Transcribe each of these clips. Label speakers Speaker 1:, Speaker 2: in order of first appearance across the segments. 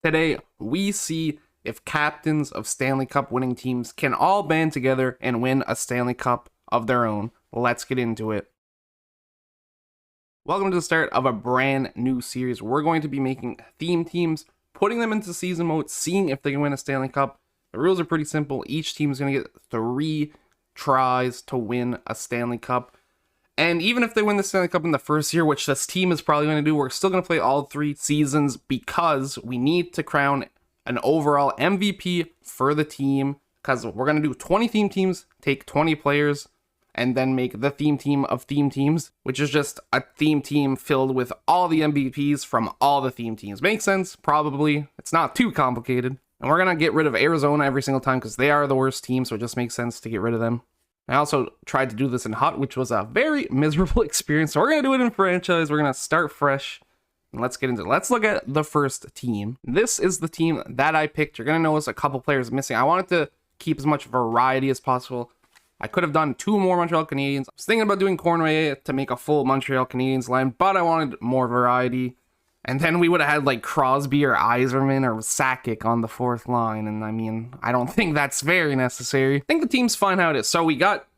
Speaker 1: Today, we see if captains of Stanley Cup winning teams can all band together and win a Stanley Cup of their own. Let's get into it. Welcome to the start of a brand new series. We're going to be making theme teams, putting them into season mode, seeing if they can win a Stanley Cup. The rules are pretty simple. Each team is going to get 3 tries to win a Stanley Cup. And even if they win the Stanley Cup in the first year, which this team is probably going to do, we're still going to play all 3 seasons because we need to crown an overall MVP for the team. Because we're going to do 20 theme teams, take 20 players, and then make the theme team of theme teams, which is just a theme team filled with all the MVPs from all the theme teams. Makes sense? Probably. It's not too complicated. And we're going to get rid of Arizona every single time because they are the worst team, so it just makes sense to get rid of them. I also tried to do this in Hut, which was a very miserable experience. So we're going to do it in Franchise. We're going to start fresh. And let's get into it. Let's look at the first team. This is the team that I picked. You're going to notice a couple players missing. I wanted to keep as much variety as possible. I could have done 2 more Montreal Canadiens. I was thinking about doing Cornway to make a full Montreal Canadiens line, but I wanted more variety. And then we would have had like Crosby or Yzerman or Sakic on the 4th line. And I mean, I don't think that's very necessary. I think the team's fine how it is. So we got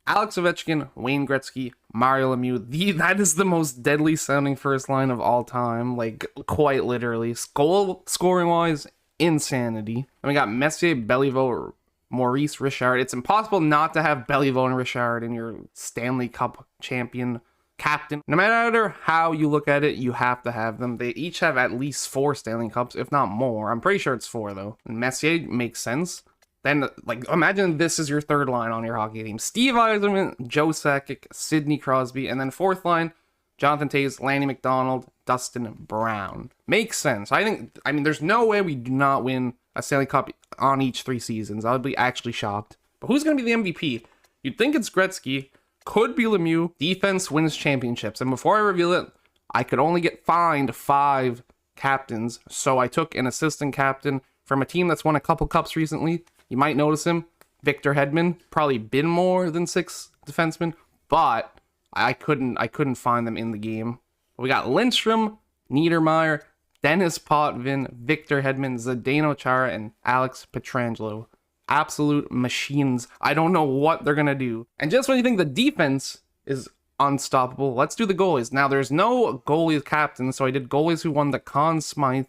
Speaker 1: Alex Ovechkin, Wayne Gretzky, Mario Lemieux. That is the most deadly sounding first line of all time. Like, quite literally. Goal scoring wise, insanity. And we got Messier, Béliveau, Maurice Richard. It's impossible not to have Béliveau and Richard in your Stanley Cup champion captain. No matter how you look at it, you have to have them. They each have at least 4 Stanley Cups, if not more. I'm pretty sure it's 4 though. And Messier makes sense. Then, like, imagine this is your 3rd line on your hockey team. Steve Yzerman, Joe Sakic, Sidney Crosby, and then 4th line, Jonathan Toews, Lanny McDonald, Dustin Brown. Makes sense. I mean, there's no way we do not win a Stanley Cup on each 3 seasons. I would be actually shocked. But who's going to be the MVP? You'd think it's Gretzky. Could be Lemieux. Defense wins championships. And before I reveal it, I could only get fined 5 captains. So I took an assistant captain from a team that's won a couple cups recently. You might notice him. Victor Hedman. Probably been more than 6 defensemen. But I couldn't find them in the game. We got Lindstrom, Niedermeyer, Dennis Potvin, Victor Hedman, Zdeno Chara, and Alex Pietrangelo. Absolute machines. I don't know what they're going to do. And just when you think the defense is unstoppable, let's do the goalies. Now, there's no goalie captain, so I did goalies who won the Conn Smythe.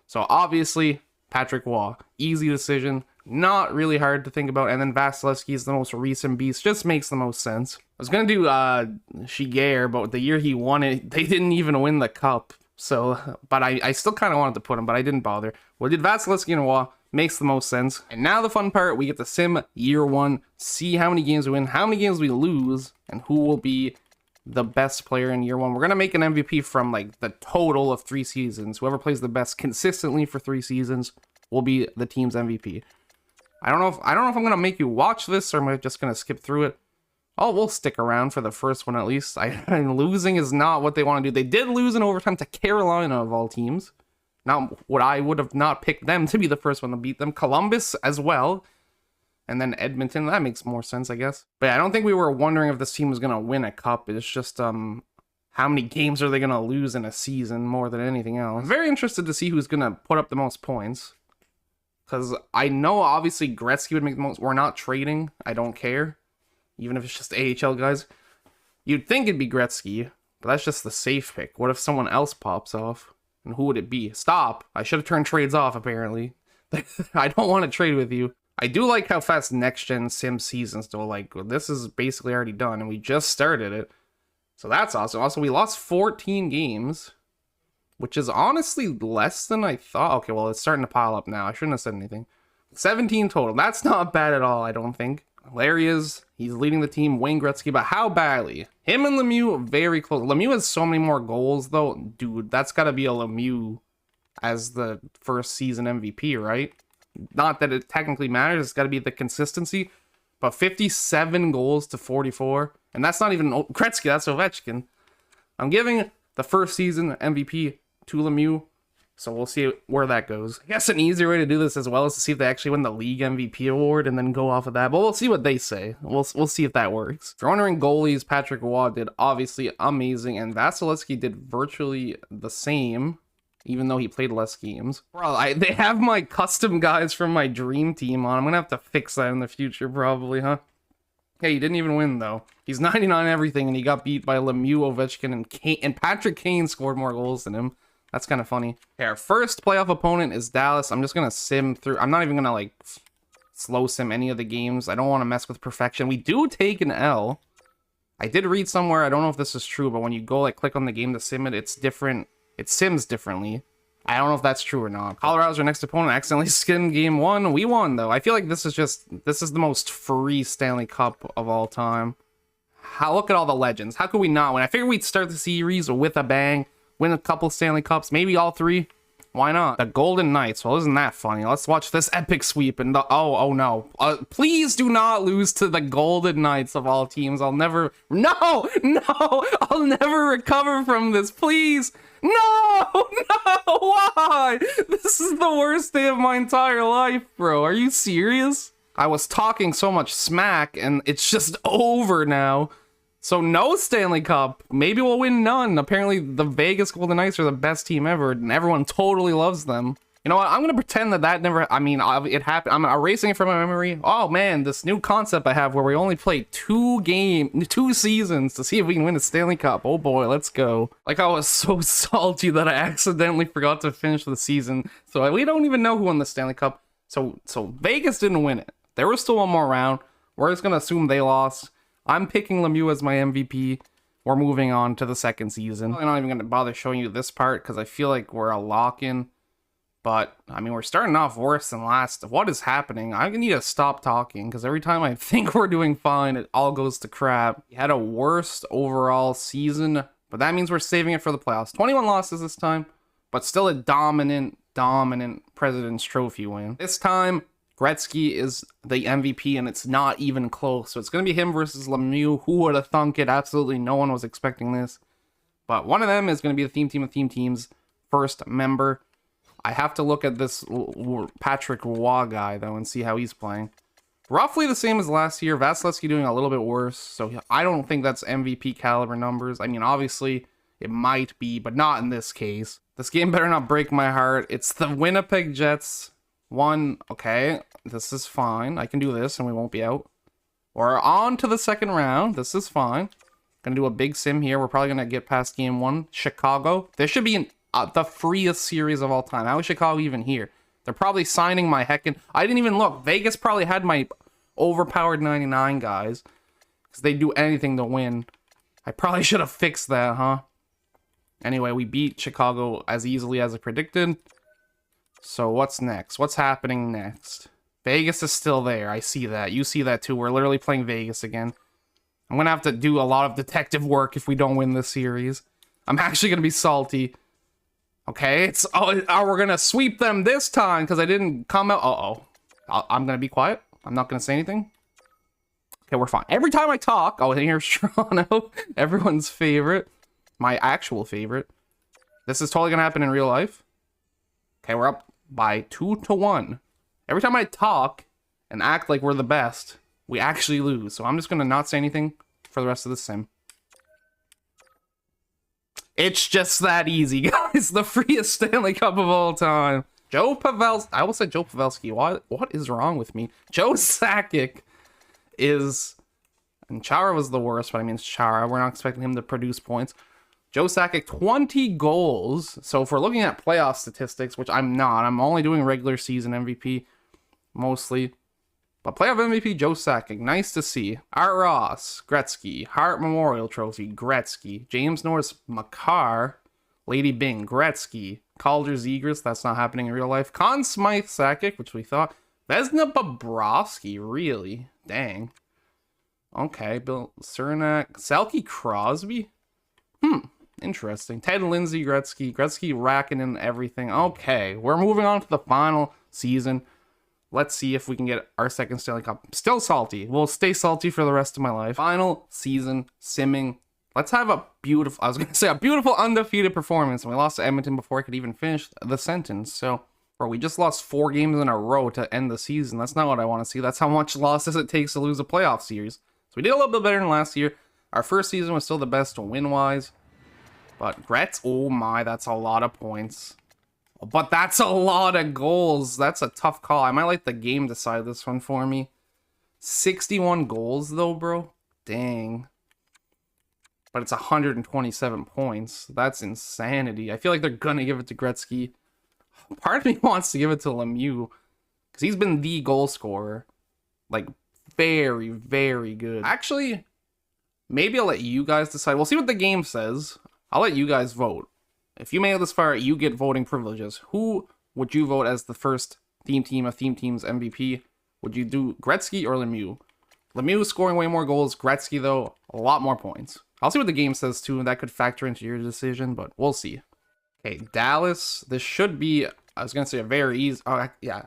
Speaker 1: So obviously, Patrick Waugh. Easy decision. Not really hard to think about. And then Vasilevsky is the most recent beast. Just makes the most sense. I was going to do Shiger, but the year he won it, they didn't even win the cup. So, but I still kind of wanted to put him, but I didn't bother. Well, I did Vasilevsky and Waugh. Makes the most sense. And now the fun part, we get to sim year 1, see how many games we win, how many games we lose, and who will be the best player in year 1. We're going to make an MVP from like the total of 3 seasons. Whoever plays the best consistently for 3 seasons will be the team's MVP. I don't know if I'm going to make you watch this or am I just going to skip through it. Oh, we'll stick around for the first one at least. Losing is not what they want to do. They did lose in overtime to Carolina of all teams. Not what I would have not picked them to be the first one to beat them. Columbus as well. And then Edmonton. That makes more sense, I guess. But yeah, I don't think we were wondering if this team was going to win a cup. It's just, how many games are they going to lose in a season more than anything else. I'm very interested to see who's going to put up the most points. Because I know, obviously, Gretzky would make the most. We're not trading. I don't care. Even if it's just AHL guys. You'd think it'd be Gretzky. But that's just the safe pick. What if someone else pops off? And who would it be? Stop. I should have turned trades off, apparently. I don't want to trade with you. I do like how fast next-gen sim seasons go. Like, this is basically already done, and we just started it. So that's awesome. Also, we lost 14 games, which is honestly less than I thought. Okay, well, it's starting to pile up now. I shouldn't have said anything. 17 total. That's not bad at all, I don't think. There he is. He's leading the team, Wayne Gretzky, but how badly? Him and Lemieux, very close. Lemieux has so many more goals, though. Dude, that's got to be a Lemieux as the first season MVP, right? Not that it technically matters. It's got to be the consistency. But 57 goals to 44. And that's not even Gretzky, that's Ovechkin. I'm giving the first season MVP to Lemieux. So we'll see where that goes. I guess an easier way to do this as well is to see if they actually win the league MVP award and then go off of that. But we'll see what they say. We'll see if that works. If you're wondering goalies, Patrick Waugh did obviously amazing. And Vasilevsky did virtually the same. even though he played less games. Bro, they have my custom guys from my dream team on. I'm gonna have to fix that in the future, probably, huh? Hey, he didn't even win, though. He's 99 everything, and he got beat by Lemieux, Ovechkin, and Kane, and Patrick Kane scored more goals than him. That's kind of funny. Okay, our first playoff opponent is Dallas. I'm just gonna sim through. I'm not even gonna, like, slow sim any of the games. I don't want to mess with perfection. We do take an L. I did read somewhere, I don't know if this is true, but when you go, like, click on the game to sim it, it's different. It sims differently. I don't know if that's true or not. Colorado's our next opponent. Accidentally skimmed game 1. We won, though. I feel like this is the most free Stanley Cup of all time. Look at all the legends. How could we not win? I figured we'd start the series with a bang, win a couple Stanley Cups, maybe all 3. Why not? The Golden Knights. Well, isn't that funny? Let's watch this epic sweep. And oh no. Please do not lose to the Golden Knights of all teams. I'll never... No! I'll never recover from this. Please! No! Why? This is the worst day of my entire life, bro. Are you serious? I was talking so much smack, and it's just over now. So no Stanley Cup. Maybe we'll win none. Apparently the Vegas Golden Knights are the best team ever, and everyone totally loves them. You know what? I'm gonna pretend that never... I mean, it happened. I'm erasing it from my memory. Oh man, this new concept I have where we only play 2 seasons to see if we can win a Stanley Cup. Oh boy, let's go. Like, I was so salty that I accidentally forgot to finish the season. So we don't even know who won the Stanley Cup. So Vegas didn't win it. There was still one more round. We're just gonna assume they lost. I'm picking Lemieux as my MVP. We're moving on to the second season. I'm not even gonna bother showing you this part because I feel like we're a lock-in. But, I mean, we're starting off worse than last. What is happening? I need to stop talking, because every time I think we're doing fine, it all goes to crap. We had a worst overall season, but that means we're saving it for the playoffs. 21 losses this time, but still a dominant President's Trophy win. This time, Gretzky is the MVP, and it's not even close. So it's going to be him versus Lemieux. Who would have thunk it? Absolutely no one was expecting this. But one of them is going to be the theme team of theme teams, first member. I have to look at this Patrick Roy guy, though, and see how he's playing. Roughly the same as last year. Vasilevsky doing a little bit worse, so I don't think that's MVP caliber numbers. I mean, obviously, it might be, but not in this case. This game better not break my heart. It's the Winnipeg Jets. Okay, this is fine. I can do this, and we won't be out. We're on to the second round. This is fine. Gonna do a big sim here. We're probably gonna get past game 1. Chicago. This should be the freest series of all time. How is Chicago even here? They're probably signing my heckin'... I didn't even look. Vegas probably had my overpowered 99 guys. Because they do anything to win. I probably should have fixed that, huh? Anyway, we beat Chicago as easily as I predicted. So what's next? What's happening next? Vegas is still there. I see that. You see that too. We're literally playing Vegas again. I'm going to have to do a lot of detective work if we don't win this series. I'm actually going to be salty. Okay, we're gonna sweep them this time because I didn't come out. I'm gonna be quiet. I'm not gonna say anything. Okay, we're fine. Every time I talk, and here's Toronto, everyone's favorite, my actual favorite. This is totally gonna happen in real life. Okay, we're up by 2-1. Every time I talk and act like we're the best, we actually lose. So I'm just gonna not say anything for the rest of the sim. It's just that easy, guys. The freest Stanley Cup of all time. Joe Pavelski. I almost said Joe Pavelski. What is wrong with me? Joe Sakic is... And Chara was the worst, but I mean, it's Chara. We're not expecting him to produce points. Joe Sakic, 20 goals. So if we're looking at playoff statistics, which I'm not. I'm only doing regular season MVP, mostly. But playoff MVP, Joe Sakic. Nice to see. Art Ross, Gretzky. Hart Memorial Trophy, Gretzky. James Norris, Makar. Lady Bing, Gretzky. Calder Zegras, that's not happening in real life. Conn Smythe, Sakic, which we thought. Vezina Bobrovsky, really? Dang. Okay, Bill Cernak. Selke Crosby? Interesting. Ted Lindsay, Gretzky. Gretzky racking in everything. Okay, we're moving on to the final season. Let's see if we can get our second Stanley Cup. Still salty. We'll stay salty for the rest of my life. Final season simming. Let's have a beautiful, I was going to say a beautiful undefeated performance. And we lost to Edmonton before I could even finish the sentence. So, bro, we just lost 4 games in a row to end the season. That's not what I want to see. That's how much losses it takes to lose a playoff series. So we did a little bit better than last year. Our first season was still the best win-wise. But Gretz, oh my, that's a lot of points. But that's a lot of goals. That's a tough call. I might let the game decide this one for me. 61 goals, though, bro. Dang. But it's 127 points. That's insanity. I feel like they're gonna give it to Gretzky. Part of me wants to give it to Lemieux, because he's been the goal scorer. Like, very, very good. Actually, maybe I'll let you guys decide. We'll see what the game says. I'll let you guys vote. If you made it this far, you get voting privileges. Who would you vote as the first theme team of Theme Team's MVP? Would you do Gretzky or Lemieux? Lemieux scoring way more goals. Gretzky, though, a lot more points. I'll see what the game says, too, and that could factor into your decision, but we'll see. Okay, Dallas. This should be, I was going to say, a very easy... Oh, yeah.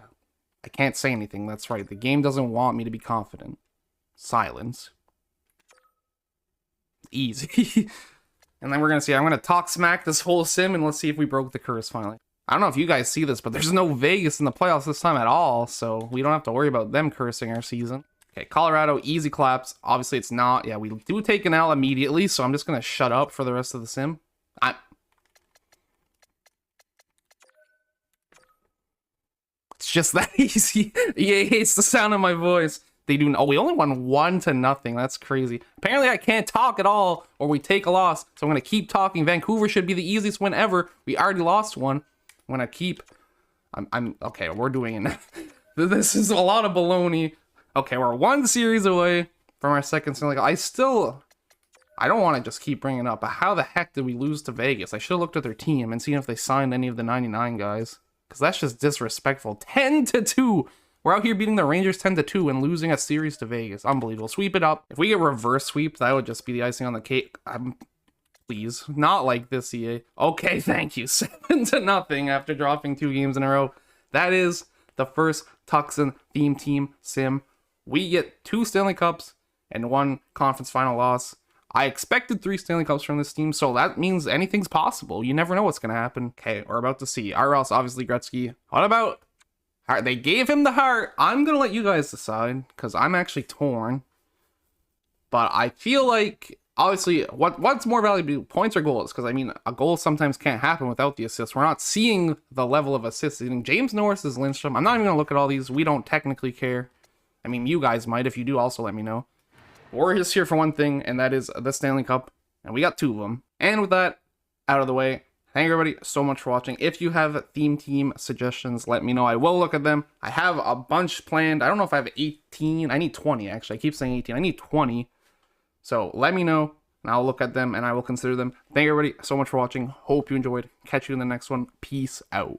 Speaker 1: I can't say anything. That's right. The game doesn't want me to be confident. Silence. Easy. And then we're going to see, I'm going to talk smack this whole sim, and let's see if we broke the curse finally. I don't know if you guys see this, but there's no Vegas in the playoffs this time at all, so we don't have to worry about them cursing our season. Okay, Colorado, easy claps. Obviously, it's not. Yeah, we do take an L immediately, so I'm just going to shut up for the rest of the sim. It's just that easy. EA hates the sound of my voice. They do. Oh, we only won 1-0. That's crazy. Apparently, I can't talk at all, or we take a loss. So I'm gonna keep talking. Vancouver should be the easiest win ever. We already lost one. I'm gonna keep. I'm okay. We're doing it now. This is a lot of baloney. Okay, we're one series away from our second Stanley Cup. I don't want to just keep bringing it up, but how the heck did we lose to Vegas? I should have looked at their team and seen if they signed any of the 99 guys. Because that's just disrespectful. 10-2. We're out here beating the Rangers 10-2 and losing a series to Vegas. Unbelievable. Sweep it up. If we get reverse sweep, that would just be the icing on the cake. Please. Not like this, EA. Okay, thank you. 7-0 after dropping 2 games in a row. That is the first Tucson theme team sim. We get 2 Stanley Cups and 1 conference final loss. I expected 3 Stanley Cups from this team, so that means anything's possible. You never know what's going to happen. Okay, we're about to see. RL's obviously Gretzky. What about... Heart? They gave him the heart. I'm going to let you guys decide, because I'm actually torn. But I feel like, obviously, what's more valuable, points or goals? Because, I mean, a goal sometimes can't happen without the assist. We're not seeing the level of assists. James Norris is Lindstrom. I'm not even going to look at all these. We don't technically care. I mean, you guys might. If you do, also let me know. We're just here for one thing, and that is the Stanley Cup, and we got 2 of them. And with that out of the way, thank you everybody so much for watching. If you have theme team suggestions, let me know. I will look at them. I have a bunch planned. I don't know if I have 18. I need 20, actually. I keep saying 18. I need 20. So let me know, and I'll look at them, and I will consider them. Thank you everybody so much for watching. Hope you enjoyed. Catch you in the next one. Peace out.